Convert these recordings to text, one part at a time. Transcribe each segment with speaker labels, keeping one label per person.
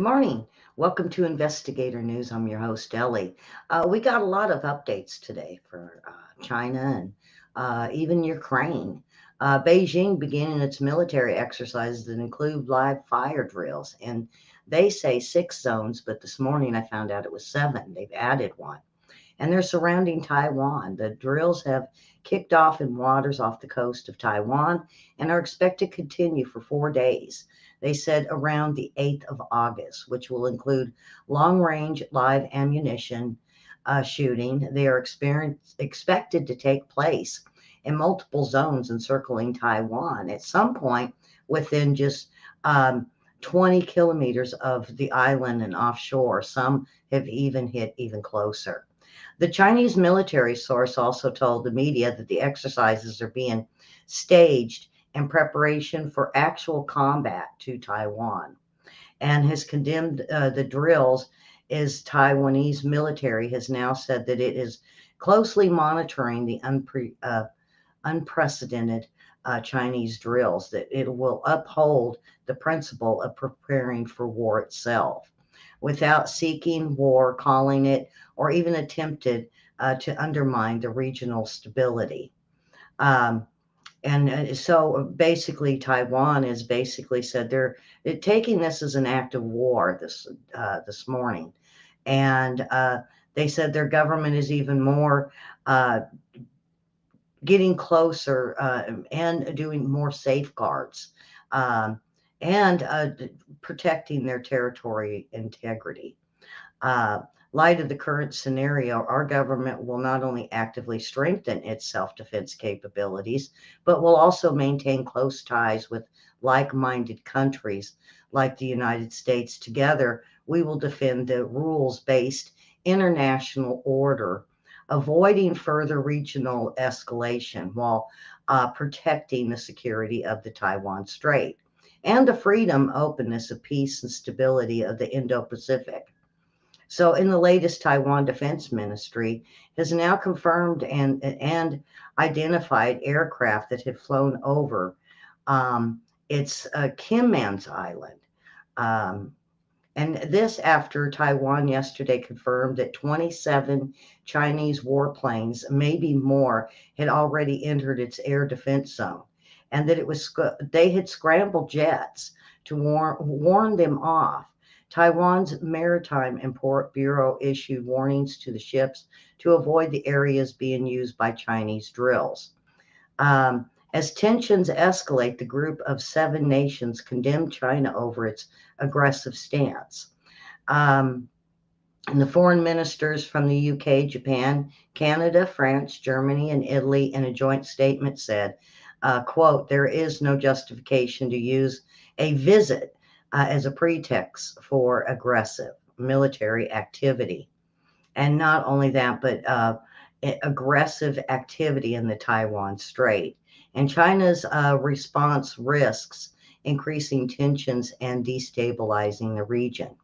Speaker 1: Good morning. Welcome to Investigator News. I'm your host, Ellie. We got a lot of updates today for China and even Ukraine. Beijing beginning its military exercises that include live fire drills, and they say 6 zones, but this morning I found out it was 7. They've added one, and they're surrounding Taiwan. The drills have kicked off in waters off the coast of Taiwan and are expected to continue for 4 days. They said around the 8th of August, which will include long range live ammunition shooting. They are expected to take place in multiple zones encircling Taiwan at some point within just 20 kilometers of the island and offshore. Some have even hit even closer. The Chinese military source also told the media that the exercises are being staged in preparation for actual combat to Taiwan and has condemned the drills. As Taiwanese military has now said that it is closely monitoring the unprecedented Chinese drills, that it will uphold the principle of preparing for war itself without seeking war, calling it, or even attempted to undermine the regional stability. Um, and so basically, Taiwan has basically said they're taking this as an act of war this morning, and they said their government is even more getting closer and doing more safeguards um, and protecting their territory integrity. Uh, Light of the current scenario, our government will not only actively strengthen its self defense capabilities, but will also maintain close ties with like minded countries like the United States. Together, we will defend the rules based international order, avoiding further regional escalation while protecting the security of the Taiwan Strait and the freedom, openness of peace and stability of the Indo Pacific. So, in the latest, Taiwan Defense Ministry has now confirmed and identified aircraft that had flown over its Kinmans Island. Um, and this after Taiwan yesterday confirmed that 27 Chinese warplanes, maybe more, had already entered its air defense zone, and that they had scrambled jets to warn them off. Taiwan's Maritime and Port Bureau issued warnings to the ships to avoid the areas being used by Chinese drills. As tensions escalate, the group of 7 nations condemned China over its aggressive stance. Um, and the foreign ministers from the UK, Japan, Canada, France, Germany, and Italy in a joint statement said, quote, there is no justification to use a visit as a pretext for aggressive military activity. And not only that, but aggressive activity in the Taiwan Strait. And China's response risks increasing tensions and destabilizing the region.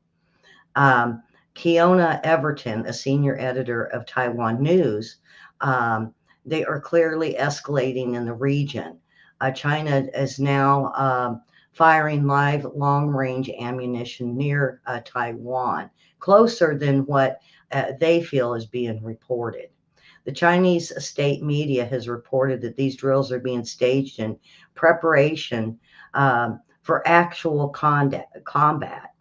Speaker 1: Um, Kiona Everton, a senior editor of Taiwan News, um, they are clearly escalating in the region. China is now firing live long range ammunition near Taiwan, closer than what they feel is being reported. The Chinese state media has reported that these drills are being staged in preparation for actual combat.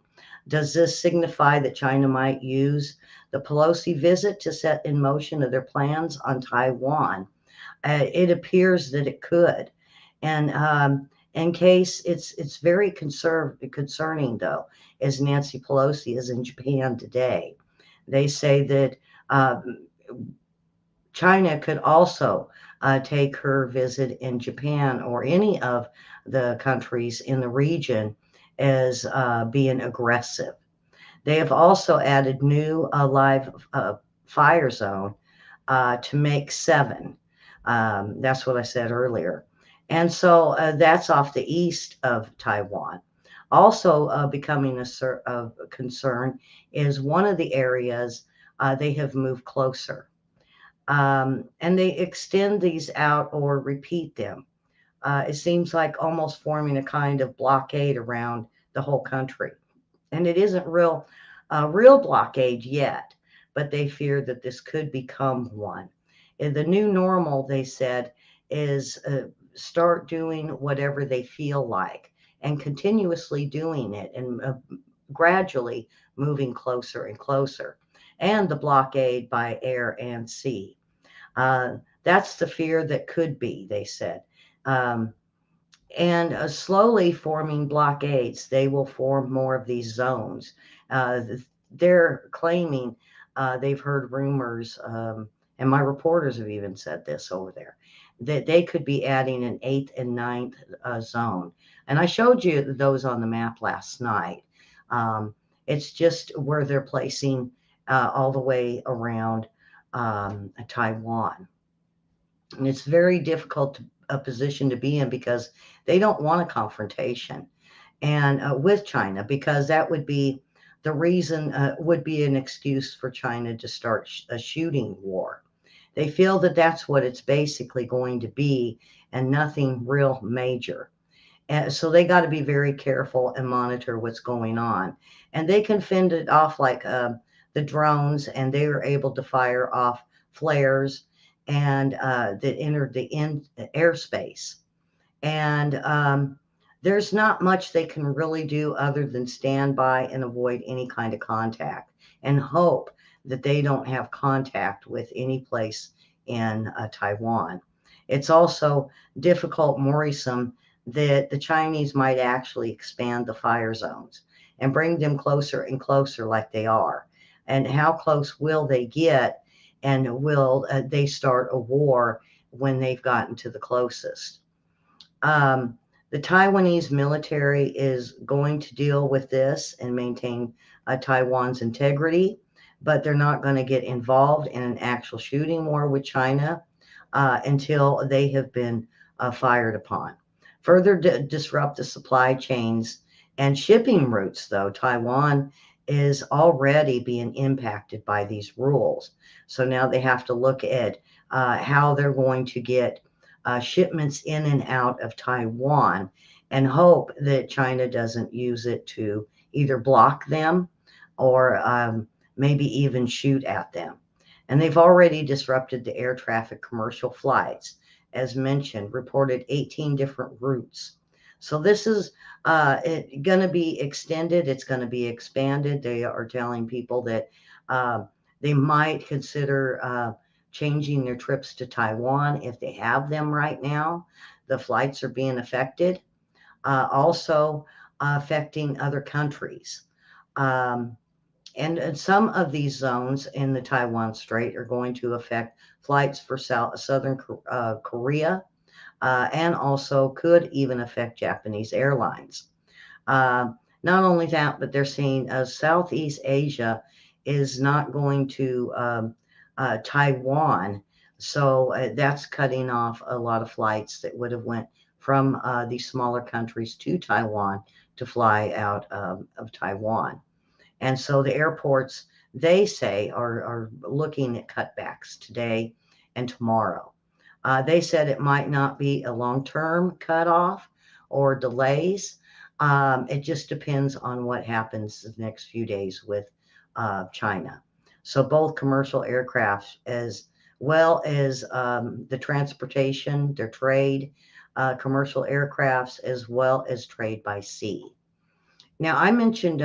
Speaker 1: Does this signify that China might use the Pelosi visit to set in motion of their plans on Taiwan? It appears that it could. And in case it's very concerning, though, as Nancy Pelosi is in Japan today. They say that China could also take her visit in Japan or any of the countries in the region as being aggressive. They have also added new live fire zone to make 7. That's what I said earlier. And so that's off the east of Taiwan. Also becoming a concern is one of the areas they have moved closer. And they extend these out or repeat them. It seems like almost forming a kind of blockade around the whole country. And it isn't real blockade yet, but they fear that this could become one. And the new normal, they said, is start doing whatever they feel like and continuously doing it and gradually moving closer and closer. And the blockade by air and sea. That's the fear that could be, they said. Um, and slowly forming blockades, they will form more of these zones. Uh, they're claiming they've heard rumors, and my reporters have even said this over there, that they could be adding an eighth and ninth zone. And I showed you those on the map last night. Um, it's just where they're placing all the way around Taiwan. And it's very difficult a position to be in because they don't want a confrontation and with China, because that would be the reason would be an excuse for China to start a shooting war. They feel that that's what it's basically going to be and nothing real major. And so they got to be very careful and monitor what's going on. And they can fend it off like the drones, and they were able to fire off flares and that entered the airspace. And there's not much they can really do other than stand by and avoid any kind of contact and hope that they don't have contact with any place in Taiwan. It's also difficult, worrisome, that the Chinese might actually expand the fire zones and bring them closer and closer like they are. And how close will they get? And will they start a war when they've gotten to the closest? Um, the Taiwanese military is going to deal with this and maintain Taiwan's integrity, but they're not going to get involved in an actual shooting war with China until they have been fired upon. Further disrupt the supply chains and shipping routes, though. Taiwan is already being impacted by these rules. So now they have to look at how they're going to get shipments in and out of Taiwan and hope that China doesn't use it to either block them or maybe even shoot at them. And they've already disrupted the air traffic commercial flights, as mentioned, reported 18 different routes. So this is going to be extended. It's going to be expanded. They are telling people that they might consider changing their trips to Taiwan if they have them right now. The flights are being affected, also affecting other countries. Um, and some of these zones in the Taiwan Strait are going to affect flights for Southern Korea and also could even affect Japanese airlines. Uh, Not only that, but they're saying Southeast Asia is not going to Taiwan. So that's cutting off a lot of flights that would have went from these smaller countries to Taiwan to fly out of Taiwan. And so the airports, they say, are looking at cutbacks today and tomorrow. They said it might not be a long-term cutoff or delays. It just depends on what happens the next few days with China. So both commercial aircraft as well as the transportation, their trade, commercial aircrafts, as well as trade by sea. Now, I mentioned,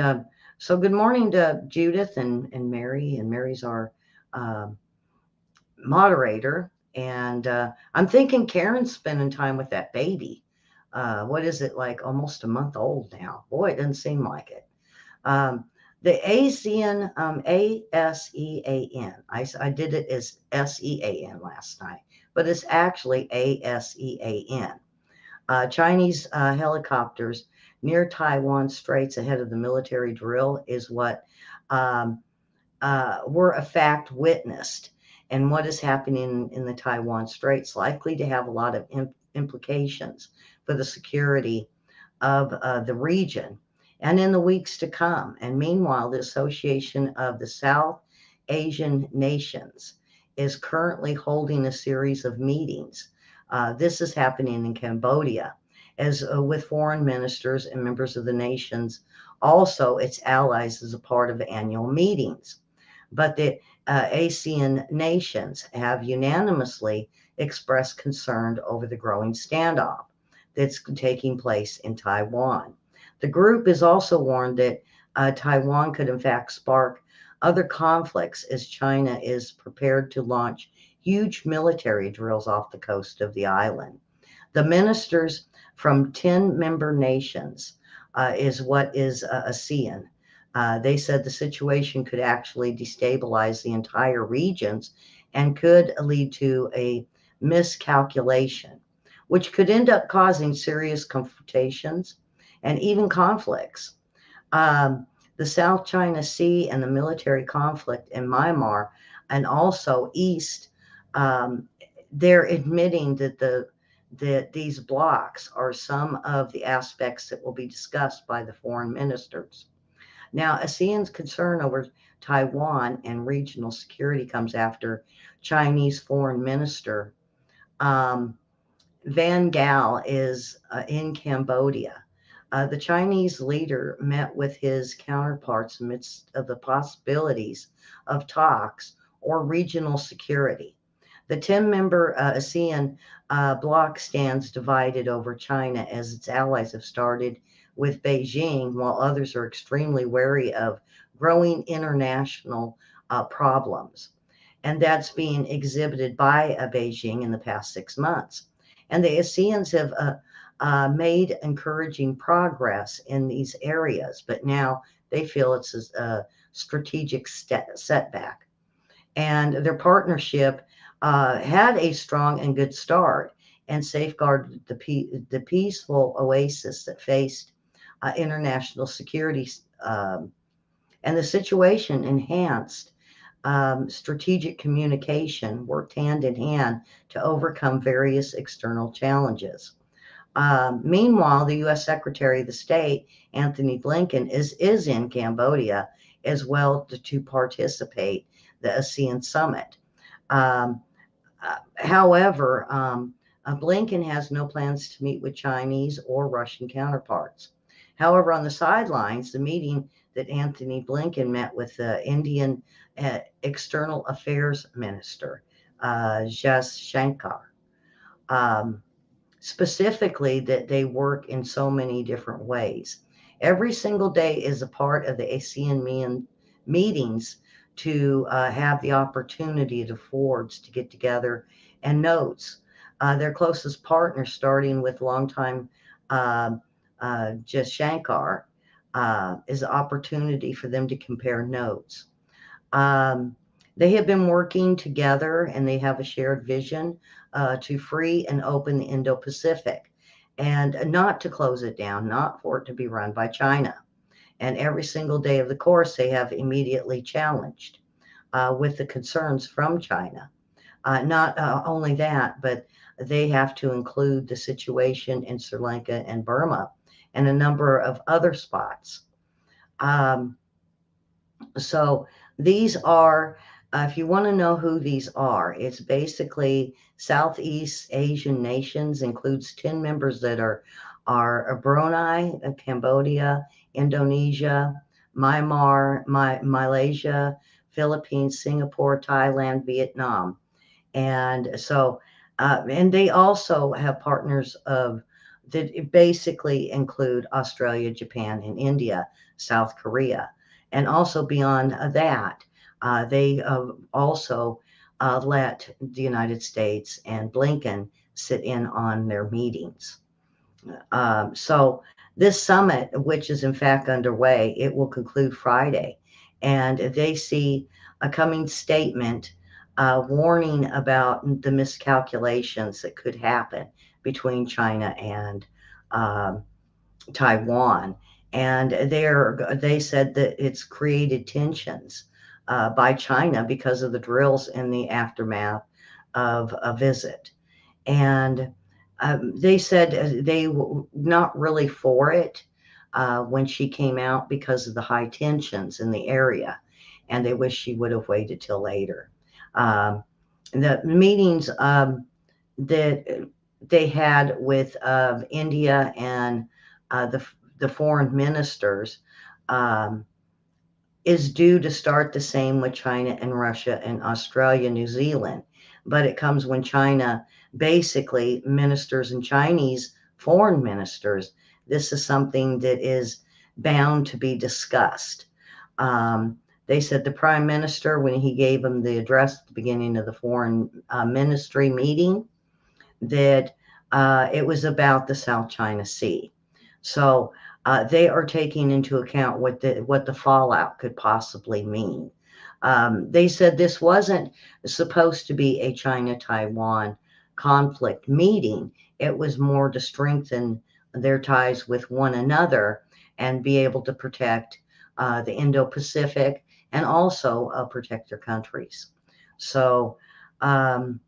Speaker 1: so good morning to Judith and Mary, and Mary's our uh, moderator. And I'm thinking Karen's spending time with that baby. What is it, like almost a month old now? Boy, it doesn't seem like it. Um, the ASEAN, ASEAN, I did it as SEAN last night, but it's actually ASEAN. Chinese helicopters near Taiwan Straits ahead of the military drill is what um, were a fact witnessed. And what is happening in the Taiwan Straits likely to have a lot of implications for the security of the region and in the weeks to come. And meanwhile, the Association of the South Asian Nations is currently holding a series of meetings. This is happening in Cambodia. as with foreign ministers and members of the nations, also its allies as a part of annual meetings. But the ASEAN nations have unanimously expressed concern over the growing standoff that's taking place in Taiwan. The group is also warned that Taiwan could, in fact, spark other conflicts as China is prepared to launch huge military drills off the coast of the island. The ministers from 10 member nations is what is ASEAN. They said the situation could actually destabilize the entire regions and could lead to a miscalculation, which could end up causing serious confrontations and even conflicts. Um, the South China Sea and the military conflict in Myanmar, and also East, um, they're admitting that these blocks are some of the aspects that will be discussed by the foreign ministers. Now, ASEAN's concern over Taiwan and regional security comes after Chinese Foreign Minister um, Van Gaal is in Cambodia. The Chinese leader met with his counterparts amidst of the possibilities of talks or regional security. The 10-member ASEAN bloc stands divided over China as its allies have started with Beijing, while others are extremely wary of growing international problems. And that's being exhibited by Beijing in the past 6 months. And the ASEANs have made encouraging progress in these areas, but now they feel it's a strategic setback. And their partnership had a strong and good start and safeguarded the peaceful oasis that faced international security. And the situation enhanced strategic communication, worked hand in hand to overcome various external challenges. Meanwhile, the U.S. Secretary of the State, Anthony Blinken, is in Cambodia as well to participate the ASEAN summit. Um, However, Blinken has no plans to meet with Chinese or Russian counterparts. However, on the sidelines, the meeting that Anthony Blinken met with the Indian External Affairs Minister, Jas Shankar, um, specifically that they work in so many different ways. Every single day is a part of the ASEAN meetings to have the opportunity to forge, to get together and notes. Their closest partner, starting with longtime uh, Jas Shankar, is an opportunity for them to compare notes. Um, they have been working together and they have a shared vision to free and open the Indo Pacific and not to close it down, not for it to be run by China. And every single day of the course, they have immediately challenged with the concerns from China. Not only that, but they have to include the situation in Sri Lanka and Burma and a number of other spots. Um, so these are, if you want to know who these are, it's basically Southeast Asian nations, includes 10 members that are Brunei, Cambodia, Indonesia, Myanmar, Malaysia, Philippines, Singapore, Thailand, Vietnam. And so, and they also have partners of that basically include Australia, Japan, and India, South Korea. And also beyond that, they also let the United States and Blinken sit in on their meetings. So this summit, which is in fact underway, it will conclude Friday. And they see a coming statement warning about the miscalculations that could happen between China and um, Taiwan. And they said that it's created tensions by China because of the drills in the aftermath of a visit. And they said they were not really for it when she came out because of the high tensions in the area. And they wish she would have waited till later. Um, the meetings that they had with India and the foreign ministers um, is due to start the same with China and Russia and Australia, New Zealand. But it comes when China basically ministers and Chinese foreign ministers. This is something that is bound to be discussed. Um, they said the prime minister, when he gave them the address at the beginning of the foreign ministry meeting, that it was about the South China Sea. So they are taking into account what the fallout could possibly mean. They said this wasn't supposed to be a China-Taiwan conflict meeting. It was more to strengthen their ties with one another and be able to protect the Indo-Pacific and also protect their countries. So um,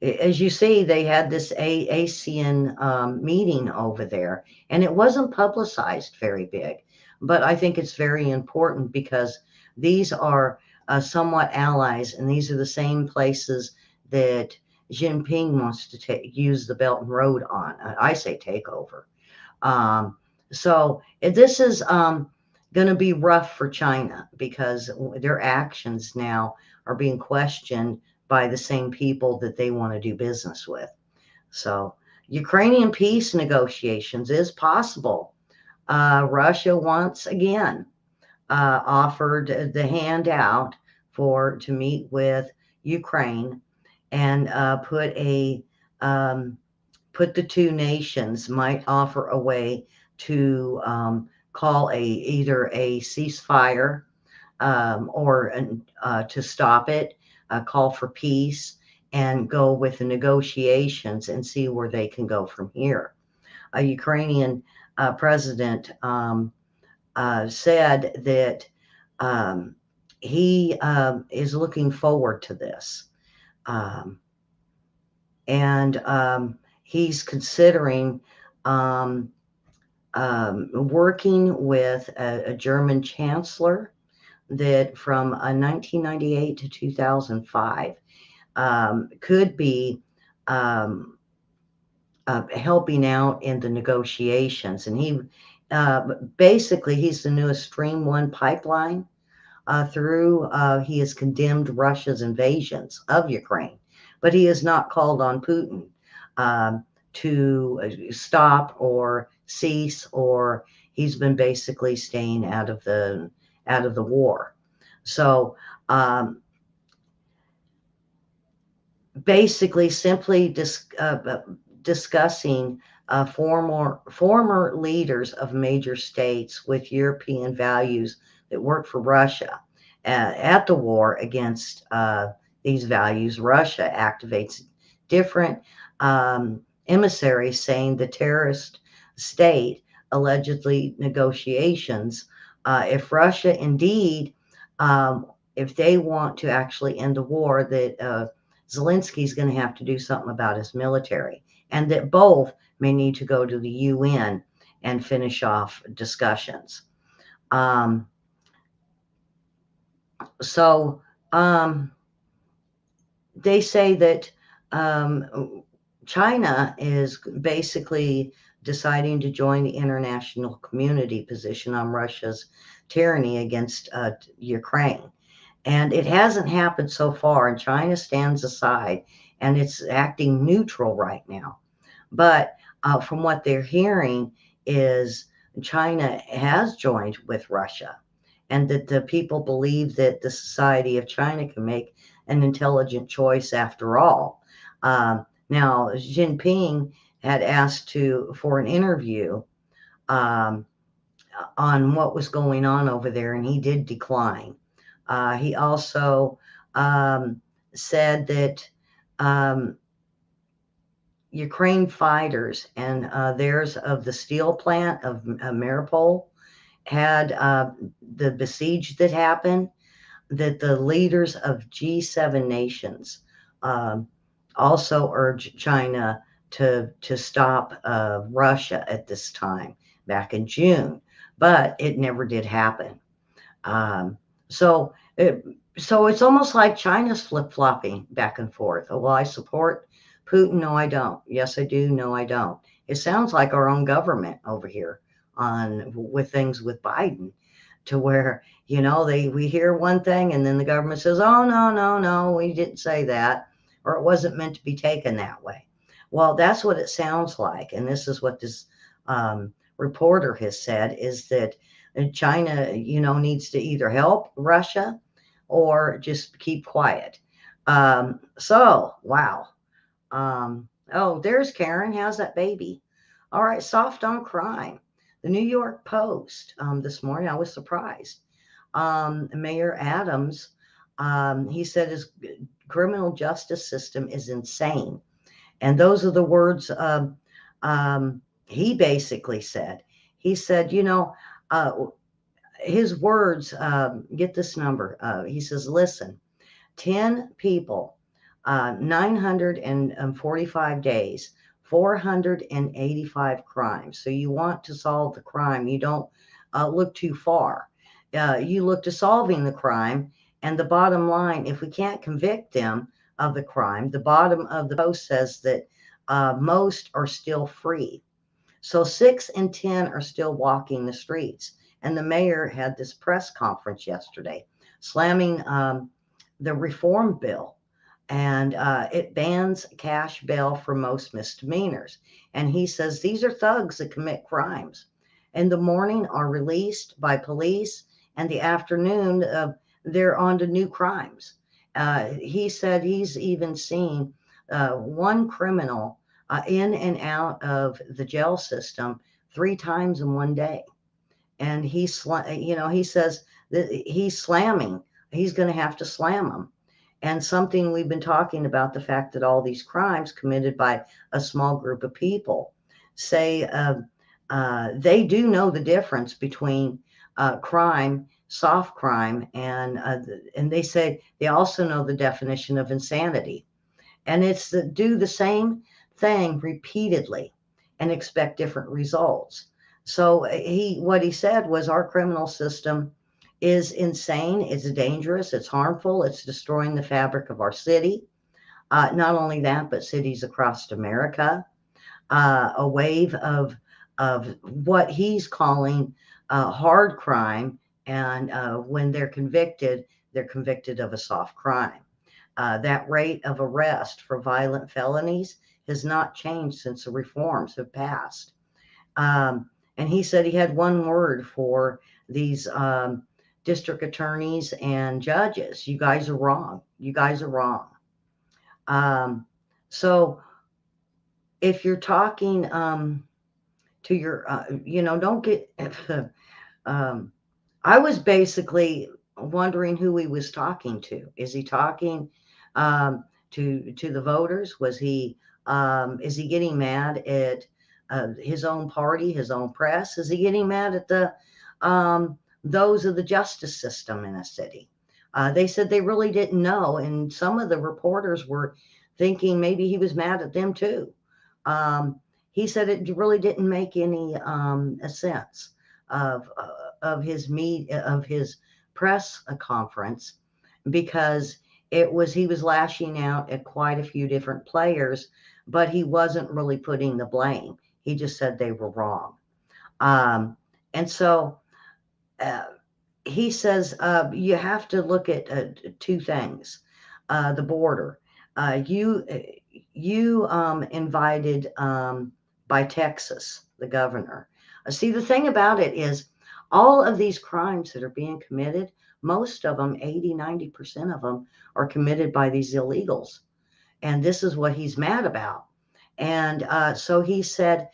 Speaker 1: as you see, they had this ASEAN meeting over there, and it wasn't publicized very big. But I think it's very important because these are somewhat allies, and these are the same places that Jinping wants to use the Belt and Road on. I say take over. Um, so this is going to be rough for China because their actions now are being questioned by the same people that they want to do business with. So Ukrainian peace negotiations is possible. Russia once again offered the handout to meet with Ukraine and um, put the two nations might offer a way to call either a ceasefire or to stop it, call for peace, and go with the negotiations and see where they can go from here. A Ukrainian president said that um, he is looking forward to this. Um, and he's considering um, working with a German chancellor that from 1998 to 2005 could be um, helping out in the negotiations. And he basically he's the newest Stream One pipeline through. He has condemned Russia's invasions of Ukraine, but he has not called on Putin to stop or cease, or he's been basically staying out of the war. So basically, simply discussing former leaders of major states with European values that work for Russia at the war against these values. Russia activates different emissaries saying the terrorist state allegedly negotiations. If Russia indeed, if they want to actually end the war, that Zelensky's going to have to do something about his military, and that both may need to go to the UN and finish off discussions. Um, so they say that China is basically deciding to join the international community position on Russia's tyranny against Ukraine. And it hasn't happened so far, and China stands aside and it's acting neutral right now. But from what they're hearing is China has joined with Russia, and that the people believe that the society of China can make an intelligent choice after all. Now, Jinping had asked for an interview um, on what was going on over there, and he did decline. He also said that um, Ukraine fighters and theirs of the steel plant of Mariupol had the besiege that happened, that the leaders of G7 nations um, also urged China to stop Russia at this time back in June, but it never did happen. Um, so, it, so it's almost like China's flip flopping back and forth. Oh, well, I support Putin, no, I don't. Yes, I do. No, I don't. It sounds like our own government over here on with things with Biden, to where, we hear one thing and then the government says, oh, no, no, no, we didn't say that, or it wasn't meant to be taken that way. Well, that's what it sounds like. And this is what this reporter has said, is that China, needs to either help Russia or just keep quiet. So, wow. Oh, there's Karen. How's that baby? All right, soft on crime. The New York Post this morning, I was surprised. Mayor Adams, he said his criminal justice system is insane. And those are the words he basically said. He said, his words, get this number. He says, listen, 10 people, 945 days, 485 crimes. So you want to solve the crime. You don't look too far. You look to solving the crime. And the bottom line, if we can't convict them of the crime, the bottom of the post says that most are still free. So 6 in 10 are still walking the streets. And the mayor had this press conference yesterday slamming the reform bill, and it bans cash bail for most misdemeanors. And he says these are thugs that commit crimes. In the morning are released by police, and the afternoon they're on to new crimes. He said he's even seen one criminal in and out of the jail system 3 times in one day. And he says that he's slamming. He's going to have to slam them. And something we've been talking about, the fact that all these crimes committed by a small group of people, say they do know the difference between crime, soft crime, and they say they also know the definition of insanity. And it's to do the same thing repeatedly and expect different results. So what he said was our criminal system is insane, it's dangerous, it's harmful, it's destroying the fabric of our city. Not only that, but cities across America. A wave of what he's calling hard crime, and when they're convicted of a soft crime. That rate of arrest for violent felonies has not changed since the reforms have passed. And he said he had one word for these district attorneys and judges. You guys are wrong. You guys are wrong. So if you're talking to your, don't get, I was basically wondering who he was talking to. Is he talking to the voters? Is he getting mad at his own party, his own press? Is he getting mad at those of the justice system in a city? They said they really didn't know, and some of the reporters were thinking maybe he was mad at them too. He said it really didn't make any sense of his press conference, because he was lashing out at quite a few different players, but he wasn't really putting the blame. He just said they were wrong. And so he says you have to look at 2 things. The border. You invited by Texas, the governor. See, the thing about it is all of these crimes that are being committed, most of them, 80-90% of them, are committed by these illegals. And this is what he's mad about. And so he said,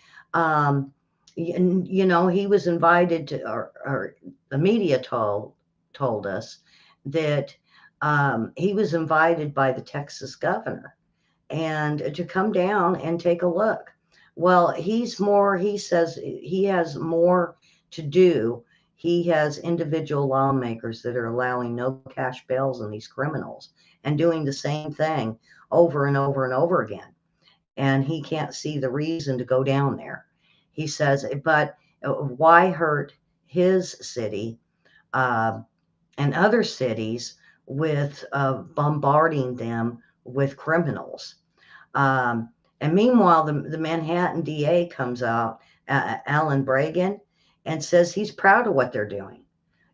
Speaker 1: he was invited to, or the media told us that he was invited by the Texas governor and to come down and take a look. Well, he says he has more to do. He has individual lawmakers that are allowing no cash bails on these criminals and doing the same thing over and over and over again. And he can't see the reason to go down there. He says, but why hurt his city and other cities with bombarding them with criminals? Um, and meanwhile, the Manhattan DA comes out, Alan Bragan, and says he's proud of what they're doing.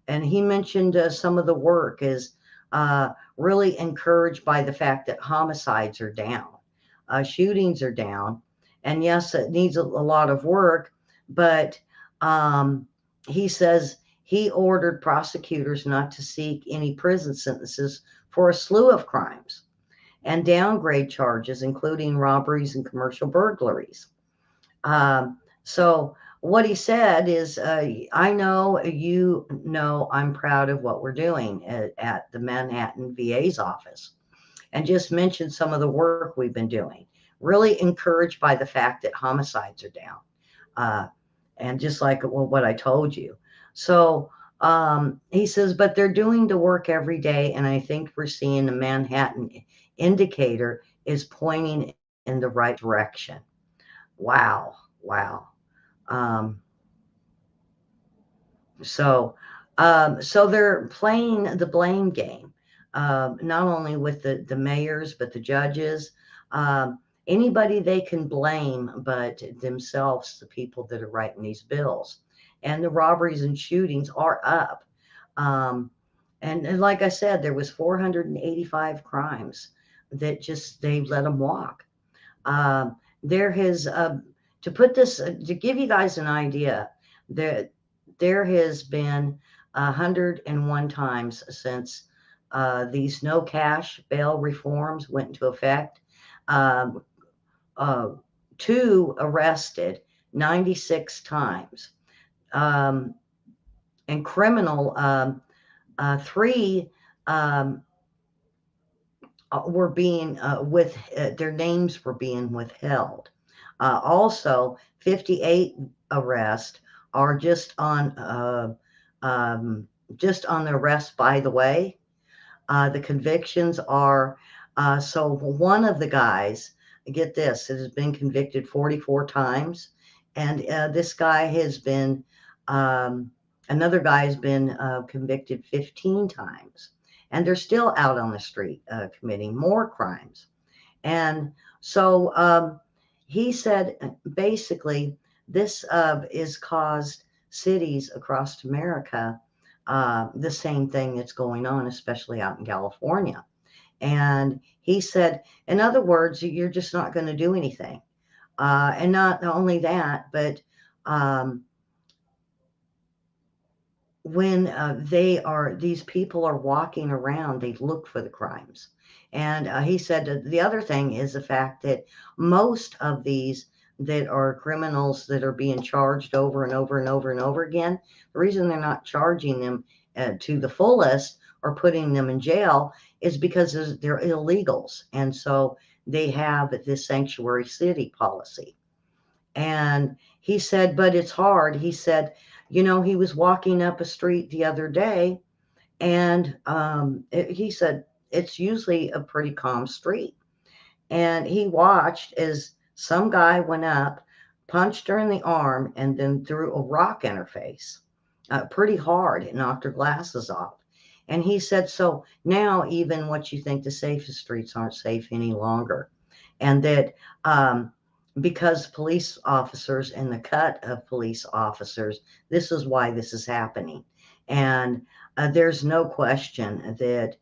Speaker 1: And he mentioned some of the work is really encouraged by the fact that homicides are down, shootings are down. And yes, it needs a lot of work, but um, he says he ordered prosecutors not to seek any prison sentences for a slew of crimes and downgrade charges, including robberies and commercial burglaries. So what he said is, I know you know I'm proud of what we're doing at the Manhattan VA's office, and just mentioned some of the work we've been doing. Really encouraged by the fact that homicides are down, uh, and just like what I told you. So he says, but they're doing the work every day, and I think we're seeing the Manhattan indicator is pointing in the right direction. Wow, wow. Um, so, so they're playing the blame game, not only with the mayors, but the judges. Anybody they can blame but themselves, the people that are writing these bills. And the robberies and shootings are up. Um, and like I said, there was 485 crimes that just they let them walk. Um, there has to put this to give you guys an idea that there has been 101 times since these no cash bail reforms went into effect. Um, uh, two arrested 96 times, um, and criminal three um, were being with their names were being withheld. Also, 58 arrests are just on the arrest by the way. The convictions are so one of the guys, get this, has been convicted 44 times, and this guy has been um, another guy has been convicted 15 times, and they're still out on the street committing more crimes. And so he said basically this is caused cities across America the same thing that's going on, especially out in California. And he said, in other words, you're just not going to do anything. And not only that, but um, when these people are walking around, they look for the crimes. And he said the other thing is the fact that most of these that are criminals that are being charged over and over and over and over again, the reason they're not charging them to the fullest or putting them in jail is because they're illegals. And so they have this sanctuary city policy. And he said, but it's hard. He said, he was walking up a street the other day, and he said, it's usually a pretty calm street. And he watched as some guy went up, punched her in the arm, and then threw a rock in her face pretty hard. It knocked her glasses off. And he said, so now even what you think the safest streets aren't safe any longer. And that because police officers and the cut of police officers, this is why this is happening. And there's no question that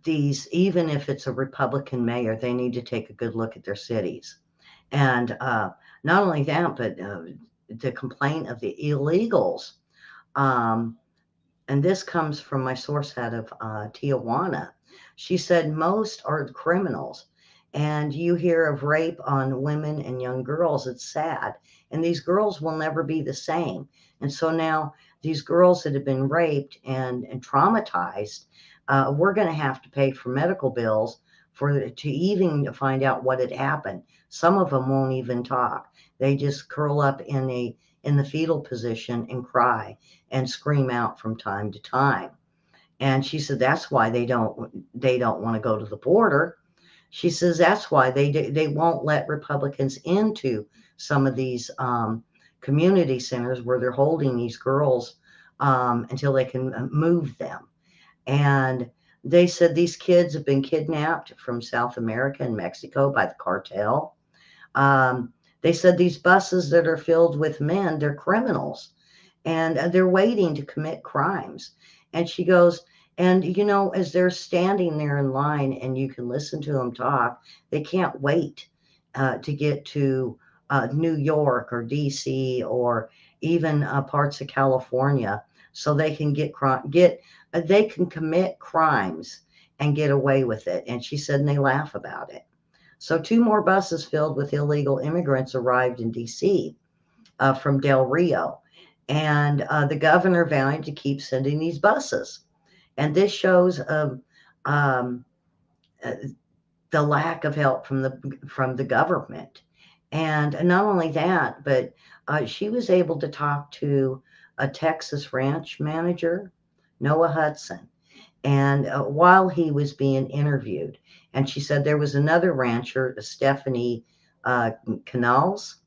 Speaker 1: these, even if it's a Republican mayor, they need to take a good look at their cities. And not only that, but the complaint of the illegals. Um, and this comes from my source head of Tijuana. She said most are criminals. And you hear of rape on women and young girls. It's sad. And these girls will never be the same. And so now these girls that have been raped and traumatized, we're going to have to pay for medical bills to even find out what had happened. Some of them won't even talk. They just curl up in the fetal position and cry and scream out from time to time. And she said that's why they don't want to go to the border. She says that's why they won't let Republicans into some of these community centers where they're holding these girls until they can move them. And They said these kids have been kidnapped from South America and Mexico by the cartel. Um, they said these buses that are filled with men, they're criminals and they're waiting to commit crimes. And she goes, and as they're standing there in line and you can listen to them talk, they can't wait to get to New York or DC or even parts of California so they can they can commit crimes and get away with it. And she said, and they laugh about it. So two more buses filled with illegal immigrants arrived in DC from Del Rio. And the governor vowed to keep sending these buses. And this shows um, uh, the lack of help from the government. And not only that, but she was able to talk to a Texas ranch manager, Noah Hudson, and while he was being interviewed, and she said there was another rancher, Stephanie Canals,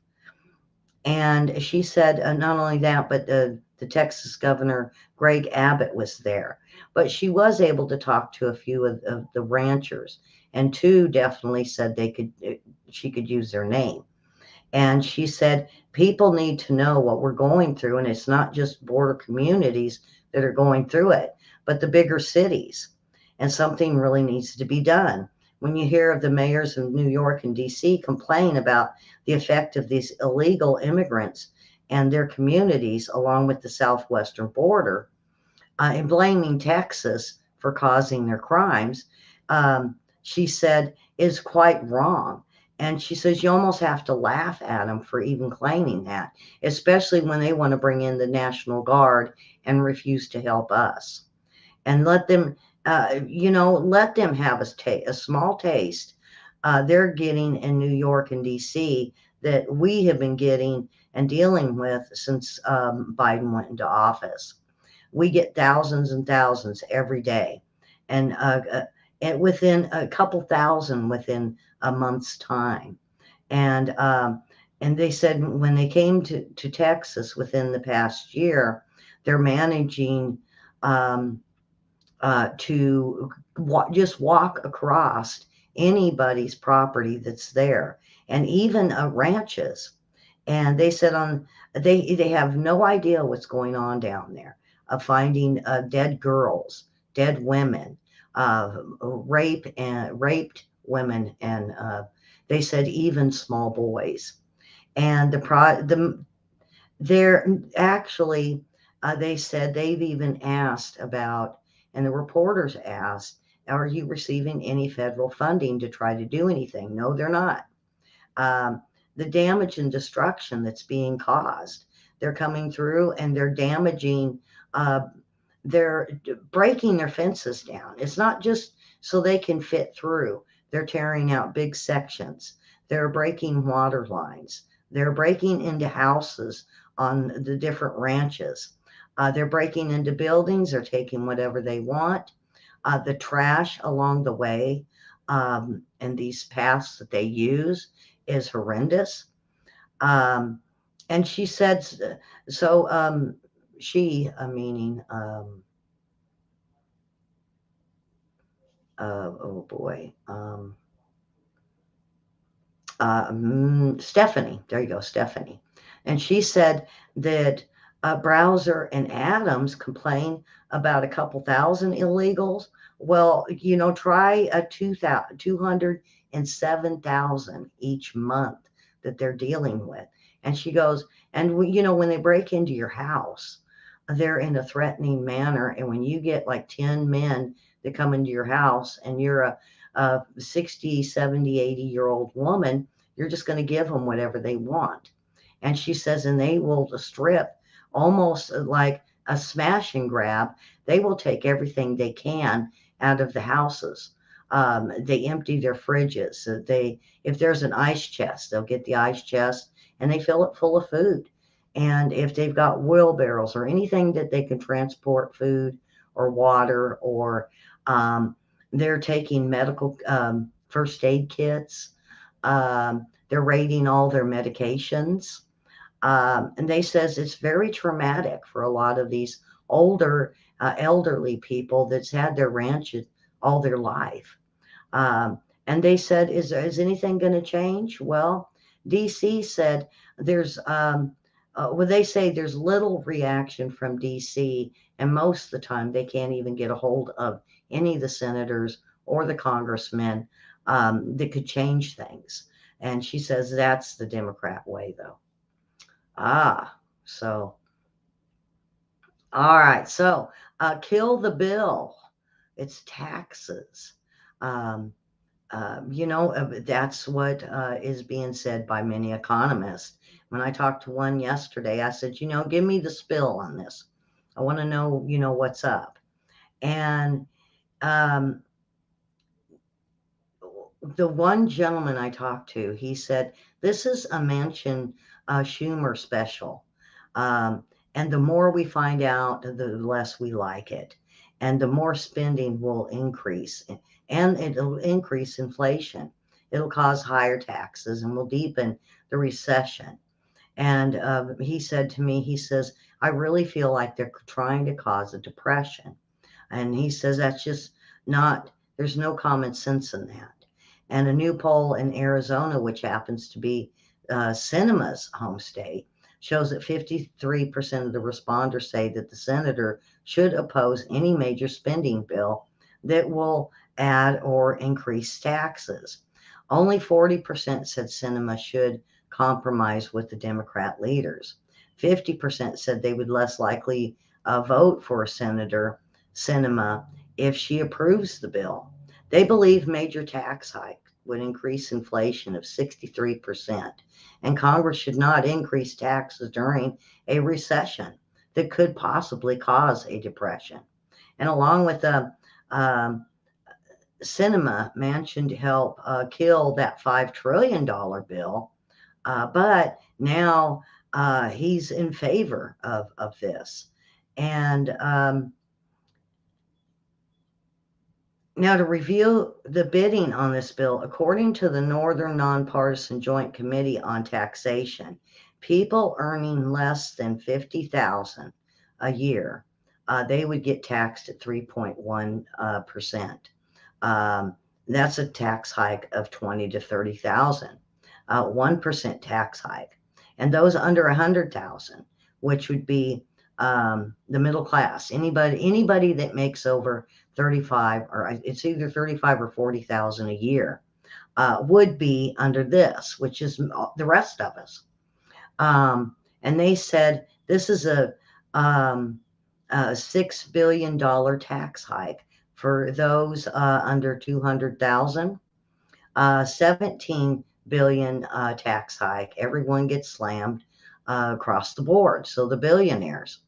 Speaker 1: and she said not only that, but the Texas governor, Greg Abbott, was there. But she was able to talk to a few of the ranchers, and two definitely said she could use their name. And she said, people need to know what we're going through. And it's not just border communities that are going through it, but the bigger cities. And something really needs to be done. When you hear of the mayors of New York and DC complain about the effect of these illegal immigrants and their communities along with the southwestern border, and blaming Texas for causing their crimes, she said is quite wrong. And she says you almost have to laugh at them for even claiming that, especially when they want to bring in the National Guard and refuse to help us. And let them, let them have a small taste they're getting in New York and DC that we have been getting and dealing with since Biden went into office. We get thousands and thousands every day, and within a couple thousand within a month's time. And and they said when they came to Texas within the past year, they're managing to just walk across anybody's property that's there, and even ranches. And they said they have no idea what's going on down there, of finding dead girls, dead women, raped women, and they said even small boys. And they're actually they said they've even asked about, and the reporters asked, are you receiving any federal funding to try to do anything? No, they're not. Um, the damage and destruction that's being caused, they're coming through and they're damaging, uh, they're breaking their fences down. It's not just so they can fit through, they're tearing out big sections, they're breaking water lines, they're breaking into houses on the different ranches. They're breaking into buildings, they're taking whatever they want. The trash along the way and these paths that they use is horrendous. Um, and she said, so meaning, oh boy, Stephanie, there you go, Stephanie. And she said that Browser and Adams complain about a couple thousand illegals. Well, try a 207,000 each month that they're dealing with. And she goes, and when they break into your house, they're in a threatening manner. And when you get like 10 men that come into your house and you're a 60, 70, 80-year-old woman, you're just going to give them whatever they want. And she says, and they will strip almost like a smash and grab. They will take everything they can out of the houses. They empty their fridges. So if there's an ice chest, they'll get the ice chest and they fill it full of food. And if they've got wheelbarrows or anything that they can transport food or water, or they're taking medical first aid kits. They're raiding all their medications. And they says it's very traumatic for a lot of these older, elderly people that's had their ranches all their life. And they said, is anything going to change? Well, DC said they say there's little reaction from DC, and most of the time they can't even get a hold of any of the senators or the congressmen that could change things. And she says that's the Democrat way, though. So, all right. So, kill the bill. It's taxes. Um, that's what is being said by many economists. When I talked to one yesterday, I said, give me the spill on this. I want to know, what's up. And the one gentleman I talked to, he said, this is a Manchin Schumer special. And the more we find out, the less we like it. And the more spending will increase. And it'll increase inflation. It'll cause higher taxes and will deepen the recession. And he said to me, he says, I really feel like they're trying to cause a depression. And he says that's just not, there's no common sense in that. And a new poll in Arizona, which happens to be Sinema's home state, shows that 53% of the responders say that the senator should oppose any major spending bill that will add or increase taxes. Only 40% said Sinema should compromise with the Democrat leaders. 50% said they would less likely vote for Senator Sinema if she approves the bill. They believe major tax hike would increase inflation of 63%, and Congress should not increase taxes during a recession that could possibly cause a depression. And along with the Sinema, Manchin to help kill that $5 trillion bill, but now he's in favor of this. And now, to review the bidding on this bill, according to the Northern Nonpartisan Joint Committee on Taxation, people earning less than $50,000 a year, they would get taxed at 3.1%. That's a tax hike of 20 to 30,000, 1% tax hike. And those under 100,000, which would be the middle class, anybody that makes over 35, or it's either 35 or 40,000 a year, would be under this, which is the rest of us. And they said this is a $6 billion tax hike for those under 200,000, 17 billion tax hike. Everyone gets slammed across the board. So the billionaires.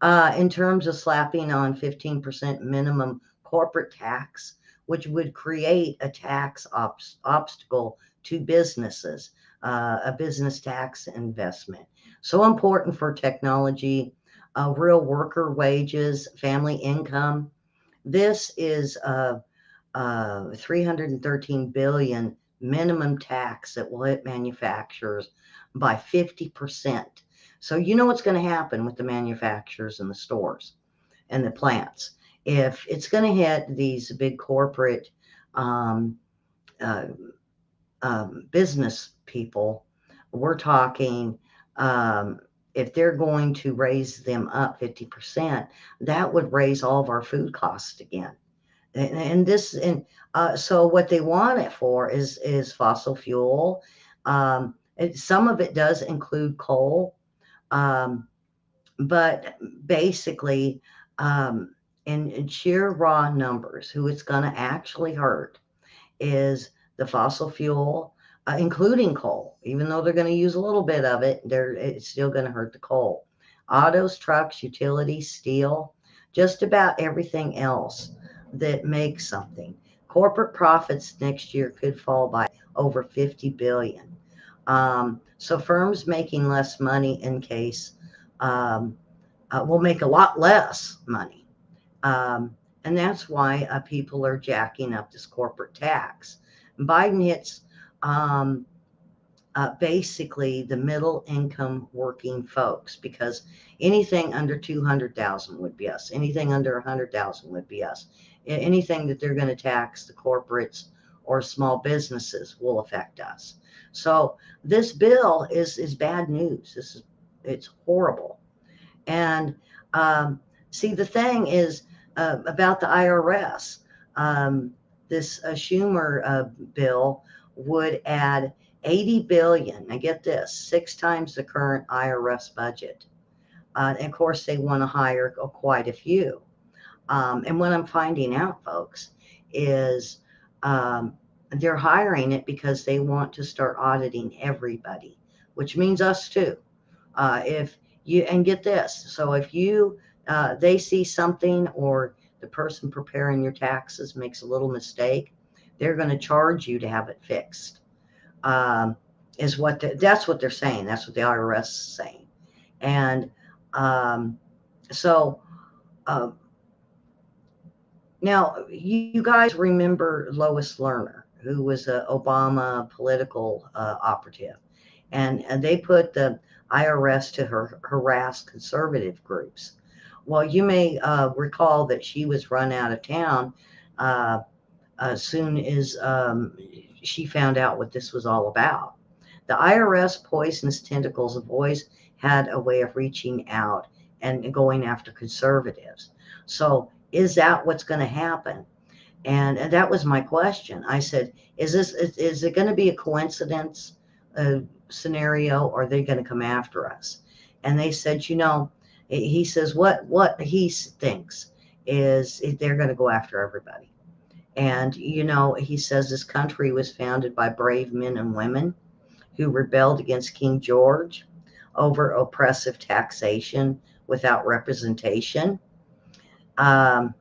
Speaker 1: In terms of slapping on 15% minimum corporate tax, which would create a tax obstacle to businesses, a business tax investment. So important for technology, real worker wages, family income. This is a 313 billion minimum tax that will hit manufacturers by 50%. So you know what's going to happen with the manufacturers and the stores and the plants. If it's going to hit these big corporate business people, we're talking if they're going to raise them up 50%, that would raise all of our food costs again. So what they want it for is fossil fuel. Some of it does include coal. But basically, in sheer raw numbers, who it's going to actually hurt is the fossil fuel, including coal. Even though they're going to use a little bit of it, it's still going to hurt the coal. Autos, trucks, utilities, steel, just about everything else that makes something. Corporate profits next year could fall by over 50 billion. So firms making less money in case will make a lot less money. And that's why people are jacking up this corporate tax. Biden hits basically the middle income working folks, because anything under 200,000 would be us. Anything under 100,000 would be us. Anything that they're going to tax the corporates or small businesses will affect us. So this bill is bad news. It's horrible. And see, the thing is about the IRS. This Schumer bill would add 80 billion. Now get this, 6 times the current IRS budget. And of course, they want to hire quite a few. And what I'm finding out, folks, is they're hiring it because they want to start auditing everybody, which means us too. If you, and get this, so if you, they see something, or the person preparing your taxes makes a little mistake, they're going to charge you to have it fixed. Is what that's what they're saying. That's what the IRS is saying. And so now you guys remember Lois Lerner, who was an Obama political operative, and they put the IRS to harass conservative groups. Well, you may recall that she was run out of town as soon as she found out what this was all about. The IRS poisonous tentacles have always had a way of reaching out and going after conservatives. So is that what's going to happen? And that was my question. I said, is it going to be a coincidence scenario, or are they going to come after us? And they said, he says what he thinks is they're going to go after everybody. And, he says this country was founded by brave men and women who rebelled against King George over oppressive taxation without representation. But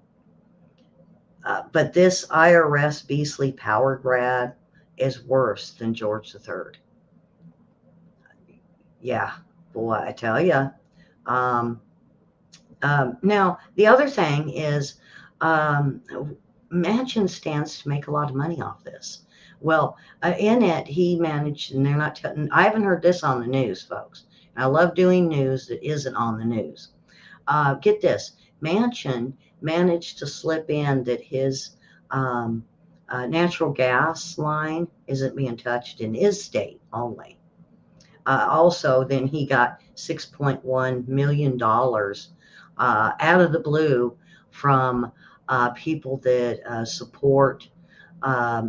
Speaker 1: this IRS beastly power grab is worse than George III. Yeah, boy, I tell you. Now, the other thing is Manchin stands to make a lot of money off this. Well, in it, he managed, and they're not telling, I haven't heard this on the news, folks. I love doing news that isn't on the news. Get this, Manchin managed to slip in that his natural gas line isn't being touched in his state only. Also, then he got $6.1 million out of the blue from people that support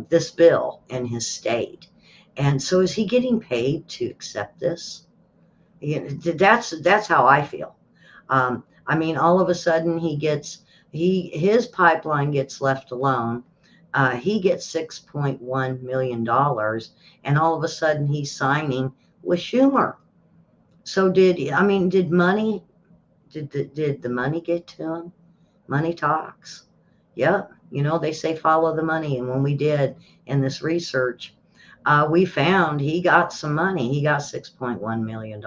Speaker 1: this bill in his state. And so is he getting paid to accept this? That's how I feel. I mean, all of a sudden his pipeline gets left alone. He gets $6.1 million, and all of a sudden he's signing with Schumer. So did the money get to him? Money talks. Yep. They say follow the money. And when we did in this research, we found he got some money. He got $6.1 million.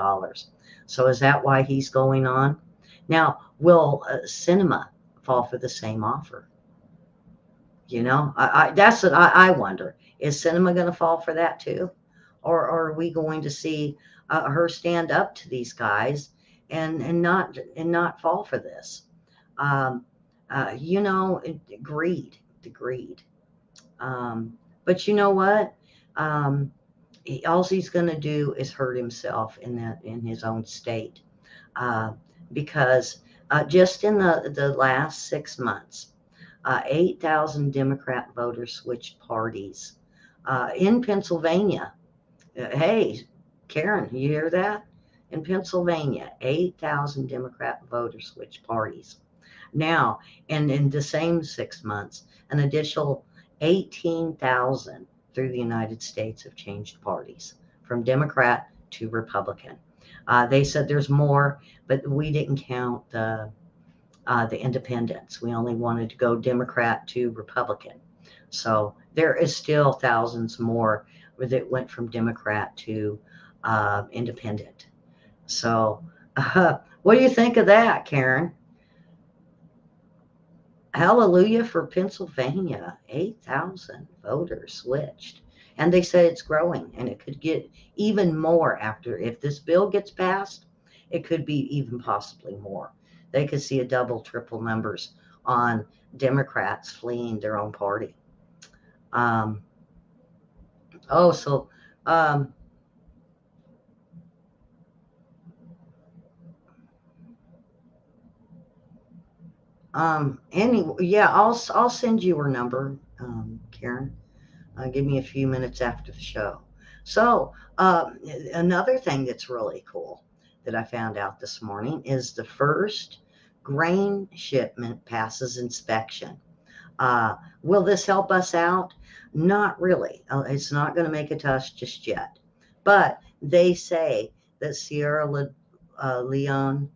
Speaker 1: So is that why he's going on? Now, will Sinema fall for the same offer? That's what I wonder. Is Sinema going to fall for that too? Or are we going to see her stand up to these guys and not fall for this? Greed. But you know what? All he's going to do is hurt himself in his own state, because just in the last 6 months, 8,000 Democrat voters switched parties in Pennsylvania. Hey, Karen, you hear that? In Pennsylvania, 8,000 Democrat voters switched parties. Now, and in the same 6 months, an additional 18,000 through the United States have changed parties from Democrat to Republican. They said there's more, but we didn't count the independents. We only wanted to go Democrat to Republican. So there is still thousands more that went from Democrat to independent. So what do you think of that, Karen? Hallelujah for Pennsylvania. 8,000 voters switched. And they say it's growing, and it could get even more after, if this bill gets passed, it could be even possibly more. They could see a double, triple numbers on Democrats fleeing their own party. Um, oh, so um, anyway, yeah, I'll send you her number, Karen. Give me a few minutes after the show. So, another thing that's really cool that I found out this morning is the first grain shipment passes inspection. Uh, will this help us out? Not really. It's not going to make a touch just yet. But they say that Leone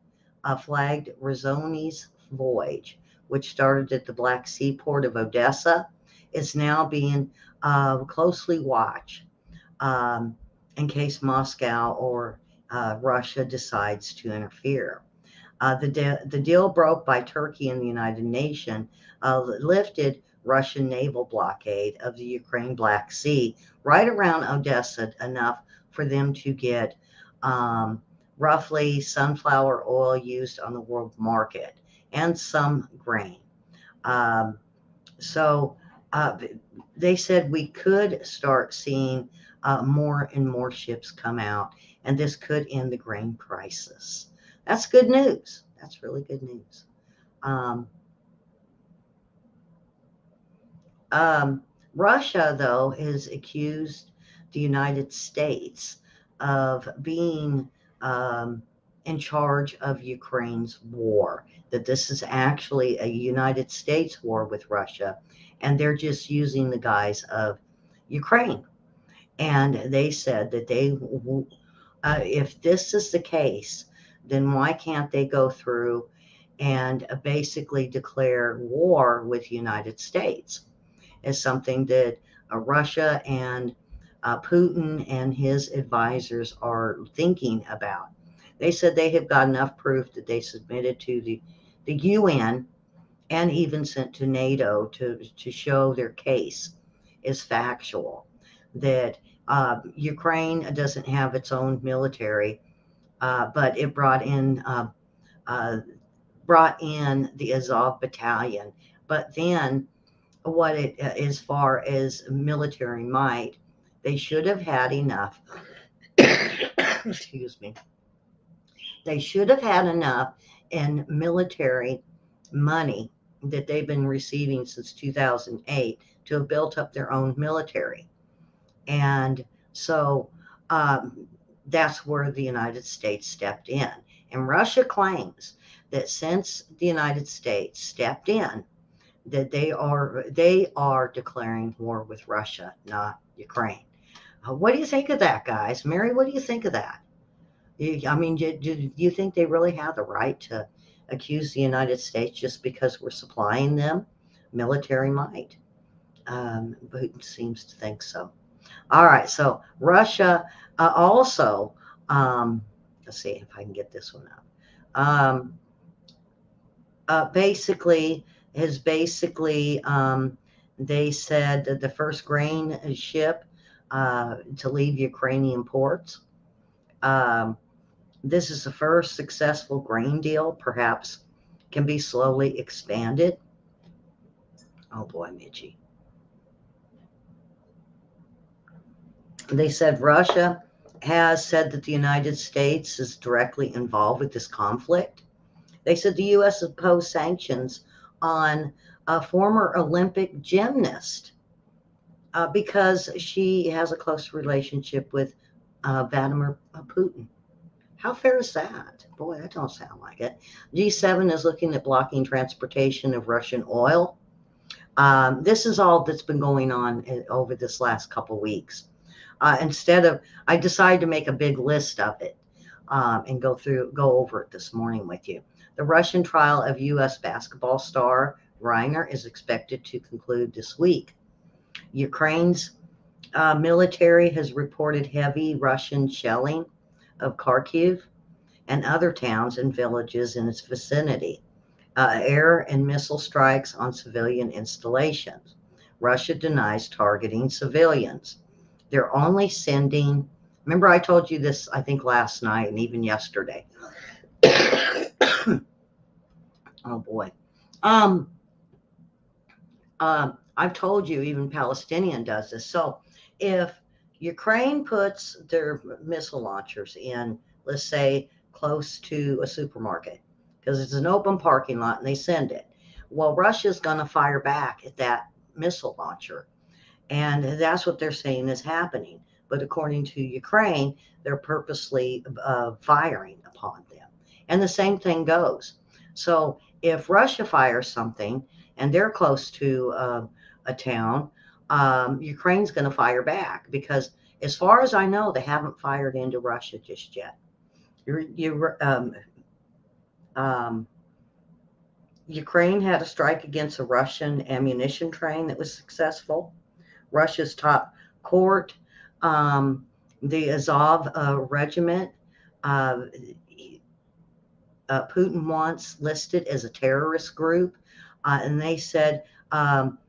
Speaker 1: flagged Rizzoni's voyage, which started at the Black Sea port of Odessa, is now being closely watched, um, in case Moscow or Russia decides to interfere. The deal broke by Turkey and the United Nations lifted Russian naval blockade of the Ukraine Black Sea right around Odessa, enough for them to get um, roughly sunflower oil used on the world market and some grain. Um, so uh, they said we could start seeing more and more ships come out, and this could end the grain crisis. That's good news. That's really good news. Um, um, Russia, though, has accused the United States of being um, in charge of Ukraine's war, that this is actually a United States war with Russia, and they're just using the guise of Ukraine. And they said that if this is the case, then why can't they go through and basically declare war with the United States? Is something that Russia and Putin and his advisors are thinking about. They said they have got enough proof that they submitted to the UN and even sent to NATO to show their case is factual, that Ukraine doesn't have its own military, but it uh, brought in the Azov battalion. But then, what it as far as military might, they should have had enough. Excuse me. They should have had enough in military money that they've been receiving since 2008 to have built up their own military. And so um, that's where the United States stepped in. And Russia claims that since the United States stepped in, that they are declaring war with Russia, not Ukraine. What do you think of that, guys? Mary, what do you think of that? I mean, do you think they really have the right to accuse the United States just because we're supplying them military might? Putin seems to think so. All right, so Russia also, let's see if I can get this one up. Um, basically, is basically they said that the first grain ship to leave Ukrainian ports. Um, this is the first successful grain deal, perhaps can be slowly expanded. Oh boy, Mitchie. They said Russia has said that the United States is directly involved with this conflict. They said the U.S. imposed sanctions on a former Olympic gymnast because she has a close relationship with Vladimir Putin. How fair is that? Boy, that don't sound like it. G7 is looking at blocking transportation of Russian oil. This is all that's been going on over this last couple weeks. I decided to make a big list of it and go over it this morning with you. The Russian trial of U.S. basketball star Reiner is expected to conclude this week. Ukraine's military has reported heavy Russian shelling of Kharkiv and other towns and villages in its vicinity. Air and missile strikes on civilian installations. Russia denies targeting civilians. They're only sending, remember I told you this, I think last night and even yesterday. Oh boy. Um, I've told you even Palestinian does this. So if Ukraine puts their missile launchers in, let's say, close to a supermarket, because it's an open parking lot and they send it, well, Russia's going to fire back at that missile launcher. And that's what they're saying is happening. But according to Ukraine, they're purposely firing upon them. And the same thing goes. So if Russia fires something and they're close to a town, Ukraine's going to fire back because, as far as I know, they haven't fired into Russia just yet. Ukraine had a strike against a Russian ammunition train that was successful. Russia's top court, the Azov regiment, Putin wants listed as a terrorist group. And they said, what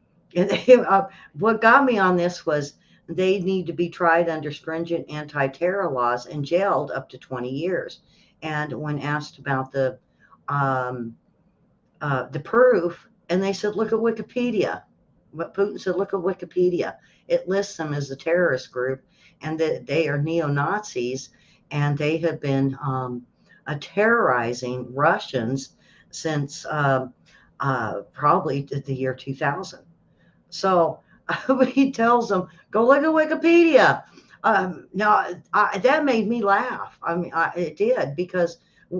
Speaker 1: got me on this was they need to be tried under stringent anti-terror laws and jailed up to 20 years. And when asked about the proof, and they said, look at Wikipedia. But Putin said, look at Wikipedia. It lists them as a terrorist group and that they are neo-Nazis and they have been terrorizing Russians since probably the year 2000. So he tells them, go look at Wikipedia. Now, that made me laugh. I mean, it did, because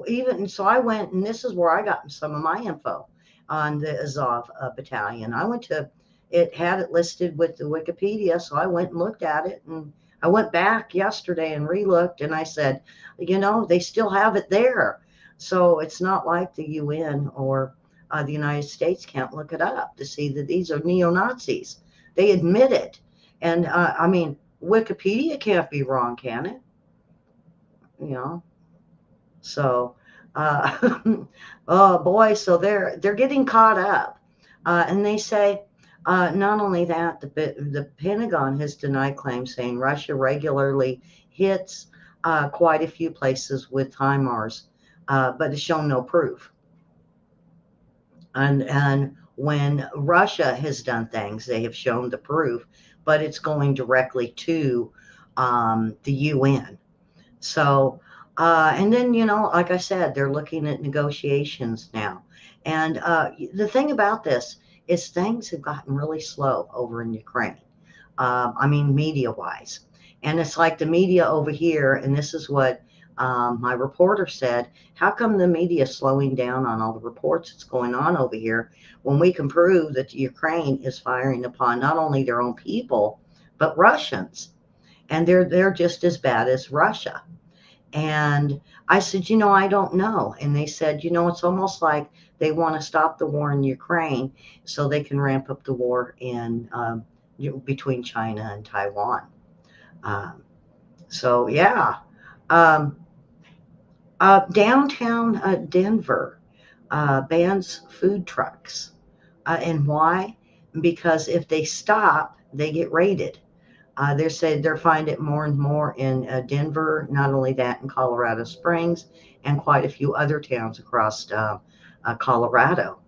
Speaker 1: even so, I went, and this is where I got some of my info on the Azov battalion. I went to, it had it listed with the Wikipedia, so I went and looked at it, and I went back yesterday and re-looked, and I said, they still have it there. So it's not like the UN or the United States can't look it up to see that these are neo-Nazis. They admit it. And I mean, Wikipedia can't be wrong, can it? So, oh boy, so they're getting caught up. And they say, not only that, the Pentagon has denied claims, saying Russia regularly hits quite a few places with HIMARS, but has shown no proof. And when Russia has done things, they have shown the proof, but it's going directly to the UN. So, and then, like I said, they're looking at negotiations now. And the thing about this is things have gotten really slow over in Ukraine. I mean, media-wise. And it's like the media over here, and this is what my reporter said, how come the media is slowing down on all the reports that's going on over here when we can prove that Ukraine is firing upon not only their own people, but Russians? And they're just as bad as Russia. And I said, I don't know. And they said, it's almost like they want to stop the war in Ukraine so they can ramp up the war in between China and Taiwan. So, yeah. Downtown Denver bans food trucks. And why? Because if they stop, they get raided. They're saying they're finding it more and more in Denver, not only that, in Colorado Springs and quite a few other towns across Colorado.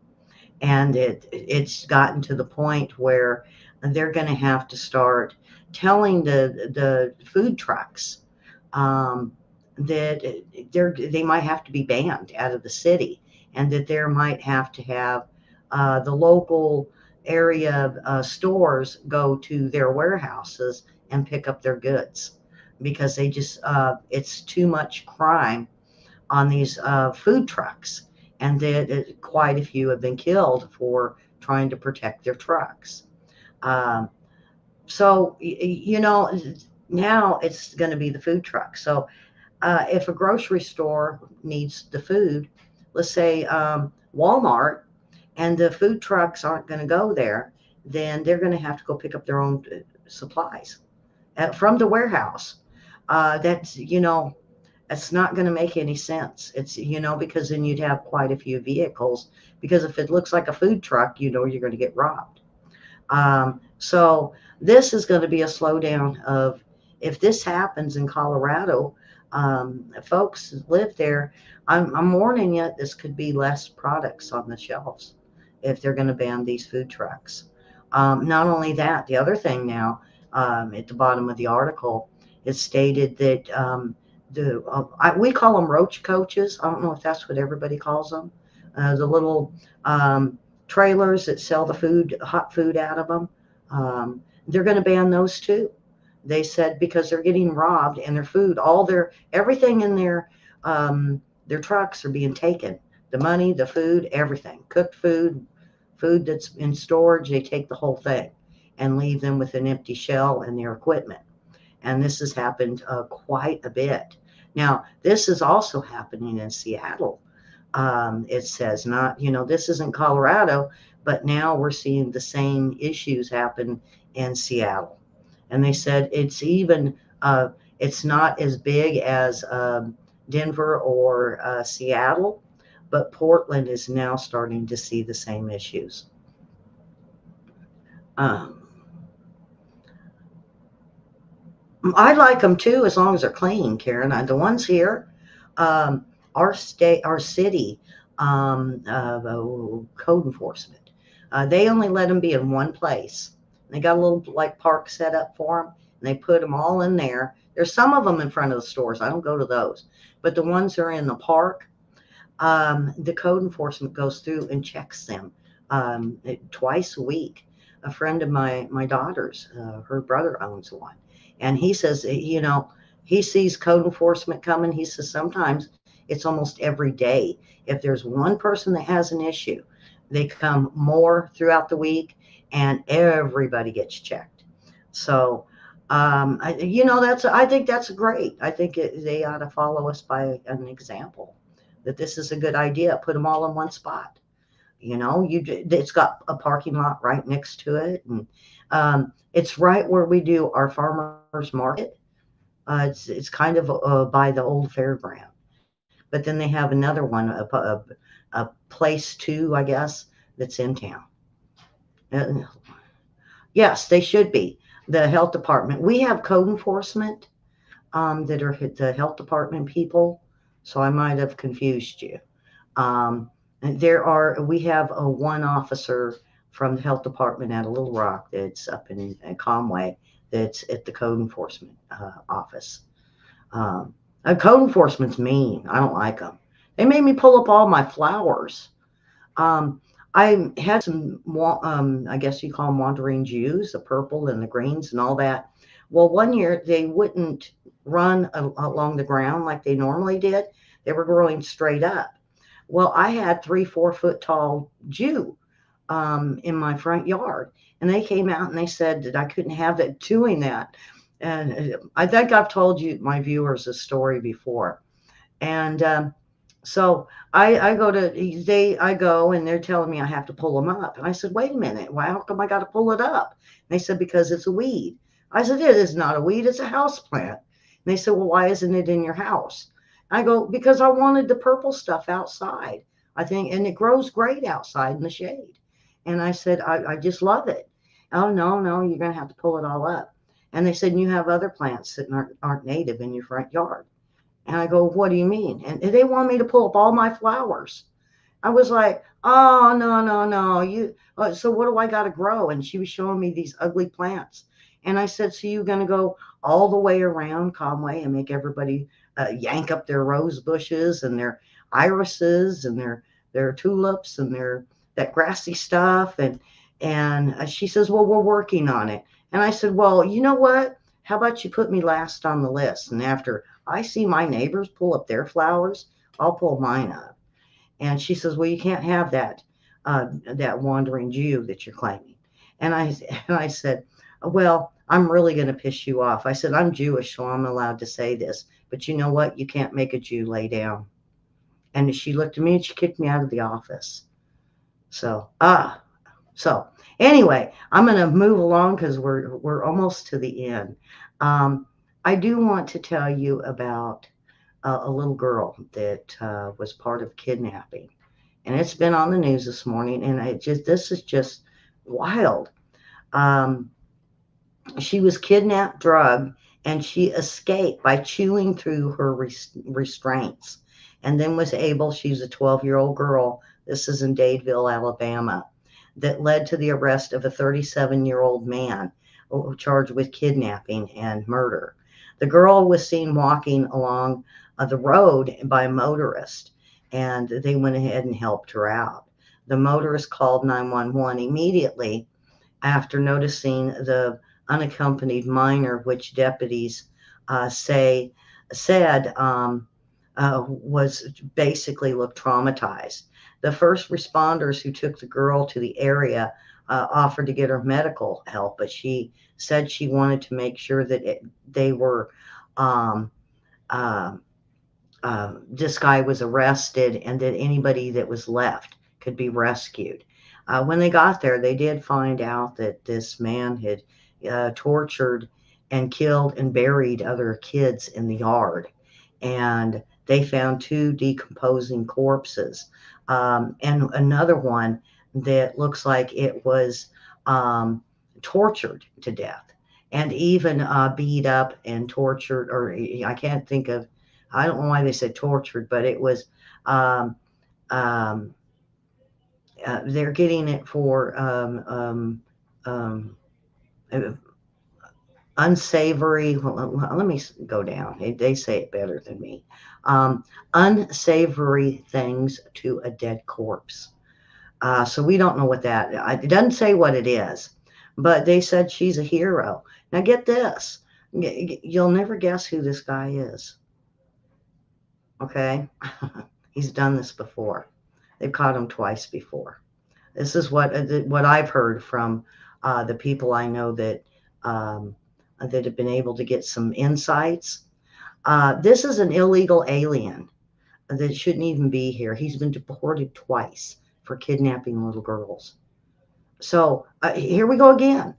Speaker 1: And it's gotten to the point where they're going to have to start telling the food trucks that they might have to be banned out of the city, and that there might have to have the local area stores go to their warehouses and pick up their goods, because they just it's too much crime on these food trucks, and that quite a few have been killed for trying to protect their trucks. So now it's going to be the food truck. So if a grocery store needs the food, let's say Walmart, and the food trucks aren't going to go there, then they're going to have to go pick up their own supplies from the warehouse. That's not going to make any sense. It's because then you'd have quite a few vehicles, because if it looks like a food truck, you're going to get robbed. So this is going to be a slowdown of if this happens in Colorado, folks live there. I'm warning you, this could be less products on the shelves if they're going to ban these food trucks. Not only that, the other thing now, at the bottom of the article, is stated that we call them roach coaches. I don't know if that's what everybody calls them. The little trailers that sell the food, hot food out of them. They're going to ban those too. They said because they're getting robbed and their food, everything in their trucks are being taken. The money, the food, everything, cooked food, food that's in storage, they take the whole thing and leave them with an empty shell and their equipment. And this has happened quite a bit. Now, this is also happening in Seattle. It says not, this isn't Colorado, but now we're seeing the same issues happen in Seattle. And they said it's not as big as Denver or Seattle, but Portland is now starting to see the same issues. I like them too, as long as they're clean, Karen. The ones here, our city, code enforcement, they only let them be in one place. They got a little like park set up for them, and they put them all in there. There's some of them in front of the stores. I don't go to those, but the ones that are in the park, the code enforcement goes through and checks them twice a week. A friend of my daughter's, her brother owns one, and he says, he sees code enforcement coming. He says sometimes it's almost every day. If there's one person that has an issue, they come more throughout the week, and everybody gets checked. So, I think that's great. I think they ought to follow us by an example. That this is a good idea. Put them all in one spot. It's got a parking lot right next to it, and it's right where we do our farmers market. It's kind of by the old fairground, but then they have another one, a place too, I guess, that's in town. Yes, they should be. The health department. We have code enforcement that are the health department people, so I might have confused you. We have one officer from the health department at Little Rock that's up in Conway that's at the code enforcement office. Code enforcement's mean. I don't like them. They made me pull up all my flowers. I had some, I guess you call them wandering Jews, the purple and the greens and all that. Well, one year they wouldn't run along the ground like they normally did. They were growing straight up. Well, I had 3-4 foot tall Jew in my front yard, and they came out and they said that I couldn't have that doing that. And I think I've told you, my viewers, this story before. And so I go and they're telling me I have to pull them up. And I said, wait a minute, why, how come I got to pull it up? And they said, because it's a weed. I said, it is not a weed, it's a house plant. And they said, well, why isn't it in your house? I go, because I wanted the purple stuff outside, I think, and it grows great outside in the shade. And I said, I just love it. Oh, no, you're going to have to pull it all up. And they said, you have other plants that aren't native in your front yard. And I go, what do you mean? And they want me to pull up all my flowers. I was like, oh, no. So what do I got to grow? And she was showing me these ugly plants. And I said, so you're going to go all the way around Conway and make everybody yank up their rose bushes and their irises and their tulips and that grassy stuff. And she says, well, we're working on it. And I said, well, you know what? How about you put me last on the list? And after I see my neighbors pull up their flowers, I'll pull mine up. And she says, well, you can't have that wandering Jew that you're claiming. And I said, well, I'm really going to piss you off. I said, I'm Jewish, so I'm allowed to say this. But you know what? You can't make a Jew lay down. And she looked at me and she kicked me out of the office. So anyway, I'm going to move along because we're almost to the end. I do want to tell you about a little girl that was part of kidnapping, and it's been on the news this morning, and this is just wild. She was kidnapped, drugged, and she escaped by chewing through her restraints, and then was able. She's a 12-year-old girl. This is in Dadeville, Alabama, that led to the arrest of a 37-year-old man charged with kidnapping and murder. The girl was seen walking along the road by a motorist, and they went ahead and helped her out. The motorist called 911 immediately after noticing the unaccompanied minor, which deputies said was basically looked traumatized. The first responders who took the girl to the area offered to get her medical help, but she said she wanted to make sure that they were um, uh, this guy was arrested and that anybody that was left could be rescued. When they got there, they did find out that this man had tortured and killed and buried other kids in the yard. And they found 2 decomposing corpses, and another one that looks like it was um, tortured to death and even beat up and tortured, or I can't think of, I don't know why they said tortured, but it was, um, um, they're getting it for um, uh, unsavory. Well, let me go down. They say it better than me. Um, Unsavory things to a dead corpse. So we don't know what that. It doesn't say what it is, but they said she's a hero. Now get this. You'll never guess who this guy is. Okay, he's done this before. They've caught him twice before. This is what I've heard from the people I know um, that have been able to get some insights. This is an illegal alien that shouldn't even be here. He's been deported twice for kidnapping little girls. So here we go again.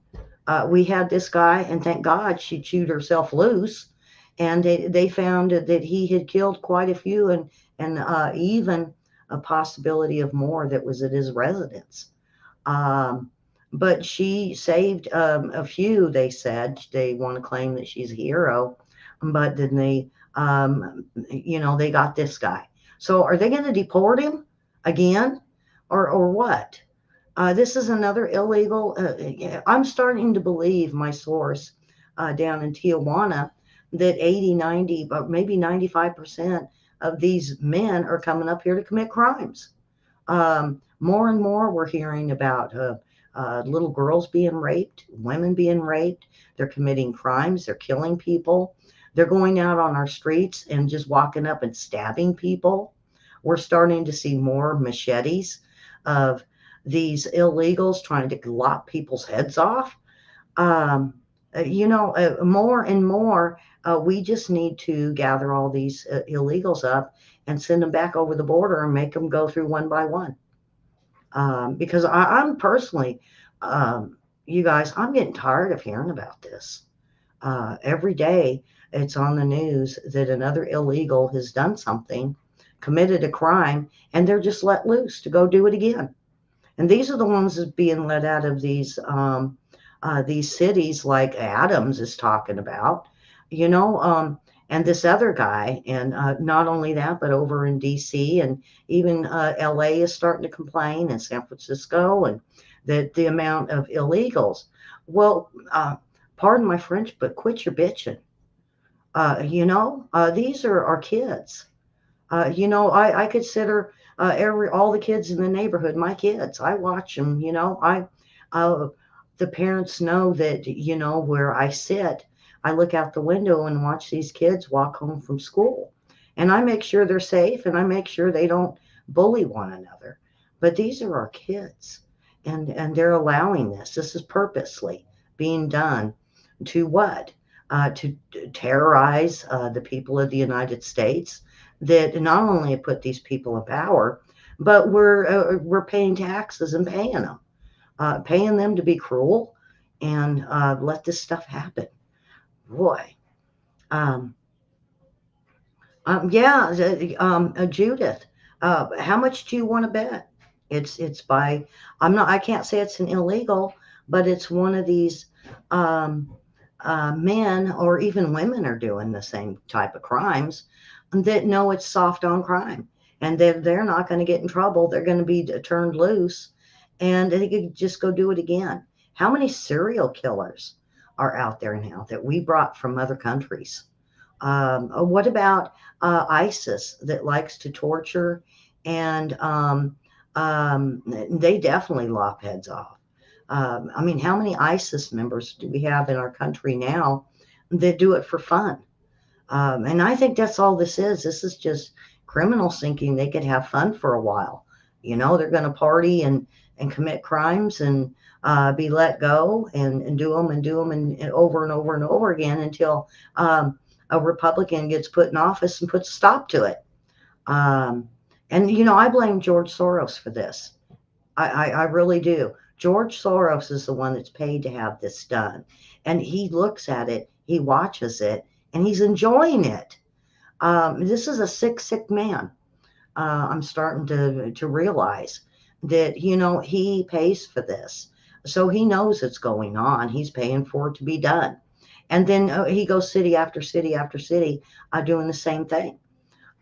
Speaker 1: We had this guy, and thank God she chewed herself loose, and they found that he had killed quite a few, and even a possibility of more that was at his residence. Um, but she saved a few. They said they want to claim that she's a hero, but then they got this guy. So are they going to deport him again, or what? This is another illegal. I'm starting to believe my source down in Tijuana that 80, 90, but maybe 95% of these men are coming up here to commit crimes. More and more, we're hearing about little girls being raped, women being raped. They're committing crimes. They're killing people. They're going out on our streets and just walking up and stabbing people. We're starting to see more machetes of these illegals trying to lop people's heads off. Um, More and more, we just need to gather all these illegals up and send them back over the border and make them go through one by one. Because I'm personally, you guys, I'm getting tired of hearing about this. Every day it's on the news that another illegal has done something, committed a crime, and they're just let loose to go do it again. And these are the ones that's being let out of these cities like Adams is talking about, you know, and this other guy. And not only that, but over in DC and even LA is starting to complain, and San Francisco, and that the amount of illegals. Well, pardon my French, but quit your bitching. These are our kids. I consider all the kids in the neighborhood my kids. I watch them. Uh, the parents know that where I sit. I look out the window and watch these kids walk home from school, and I make sure they're safe, and I make sure they don't bully one another. But these are our kids, and they're allowing this. This is purposely being done to what? To terrorize the people of the United States that not only put these people in power, but we're paying taxes and paying them to be cruel and let this stuff happen. Boy, um, yeah, Judith, how much do you want to bet? It's by I can't say it's an illegal, but it's one of these. Um, men or even women are doing the same type of crimes that know it's soft on crime and they're not going to get in trouble. They're going to be turned loose and they could just go do it again. How many serial killers are out there now that we brought from other countries? What about ISIS that likes to torture and they definitely lop heads off. I mean, how many ISIS members do we have in our country now that do it for fun? And I think that's all this is. This is just criminals thinking they could have fun for a while. They're going to party and commit crimes and be let go and do them and do them and over and over and over again until a Republican gets put in office and puts a stop to it. Um, and, I blame George Soros for this. I really do. George Soros is the one that's paid to have this done. And he looks at it, he watches it, and he's enjoying it. This is a sick, sick man. I'm starting to realize that, he pays for this. So he knows it's going on. He's paying for it to be done. And then he goes city after city after city doing the same thing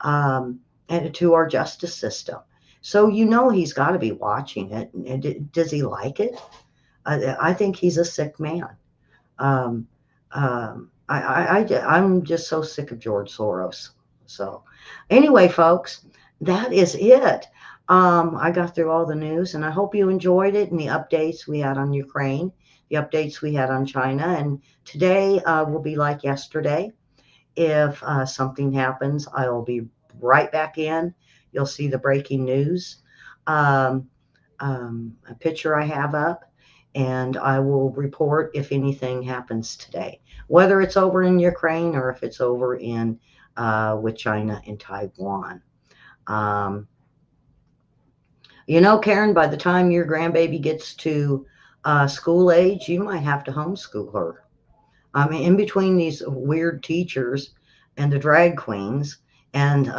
Speaker 1: um, and to our justice system. So he's got to be watching it. And does he like it? I think he's a sick man. Um, I'm just so sick of George Soros. So, anyway, folks, that is it. I got through all the news, and I hope you enjoyed it and the updates we had on Ukraine, the updates we had on China, and today will be like yesterday. If something happens, I will be right back in. You'll see the breaking news, um, a picture I have up, and I will report if anything happens today, whether it's over in Ukraine or if it's over in with China and Taiwan. Um, Karen, by the time your grandbaby gets to school age, you might have to homeschool her. I mean, in between these weird teachers and the drag queens and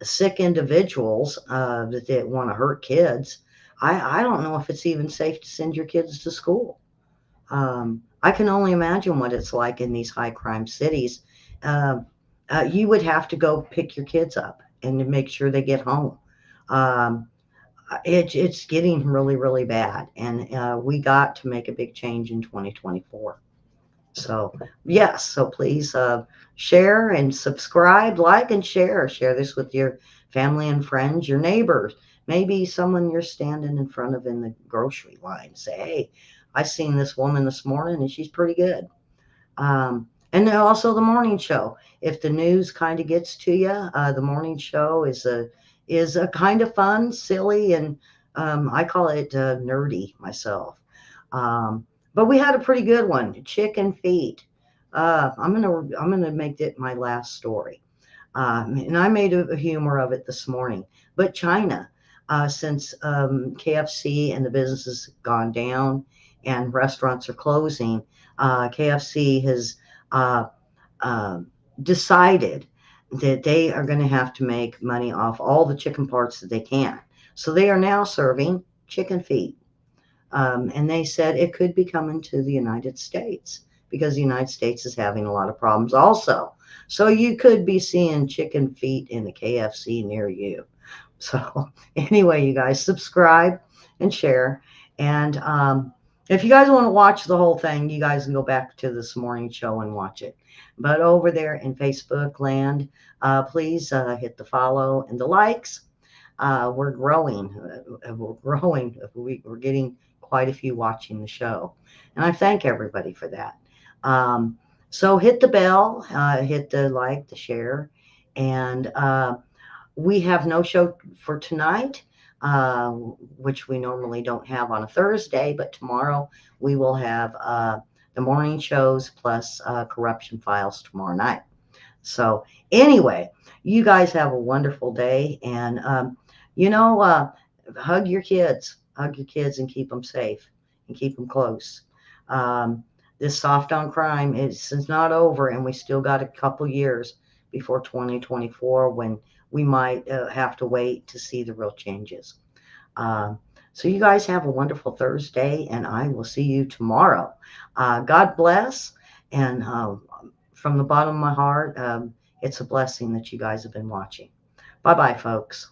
Speaker 1: sick individuals that want to hurt kids, I don't know if it's even safe to send your kids to school. I can only imagine what it's like in these high crime cities. Uh, you would have to go pick your kids up and to make sure they get home. Um, it's getting really, really bad. And we got to make a big change in 2024. So, yes, so please share and subscribe, like and share. Share this with your family and friends, your neighbors, maybe someone you're standing in front of in the grocery line. Say, hey, I seen this woman this morning and she's pretty good. And then also the morning show. If the news kind of gets to you, the morning show is a kind of fun, silly, and I call it nerdy myself. Um, but we had a pretty good one, chicken feet. I'm gonna make it my last story, and I made a humor of it this morning. But China, since KFC and the business has gone down and restaurants are closing, KFC has uh, uh, decided that they are going to have to make money off all the chicken parts that they can. So they are now serving chicken feet. And they said it could be coming to the United States because the United States is having a lot of problems also. So you could be seeing chicken feet in the KFC near you. So anyway, you guys subscribe and share. And if you guys want to watch the whole thing, you guys can go back to this morning show and watch it. But over there in Facebook land, please hit the follow and the likes. We're growing. We're growing. We're getting quite a few watching the show. And I thank everybody for that. So hit the bell, hit the like, the share. And we have no show for tonight, which we normally don't have on a Thursday, but tomorrow we will have the morning shows plus corruption files tomorrow night. So anyway, you guys have a wonderful day, and hug your kids, and keep them safe and keep them close. Um, this soft on crime is not over, and we still got a couple years before 2024 when we might have to wait to see the real changes. Um, so you guys have a wonderful Thursday, and I will see you tomorrow. God bless, And from the bottom of my heart, it's a blessing that you guys have been watching. Bye-bye, folks.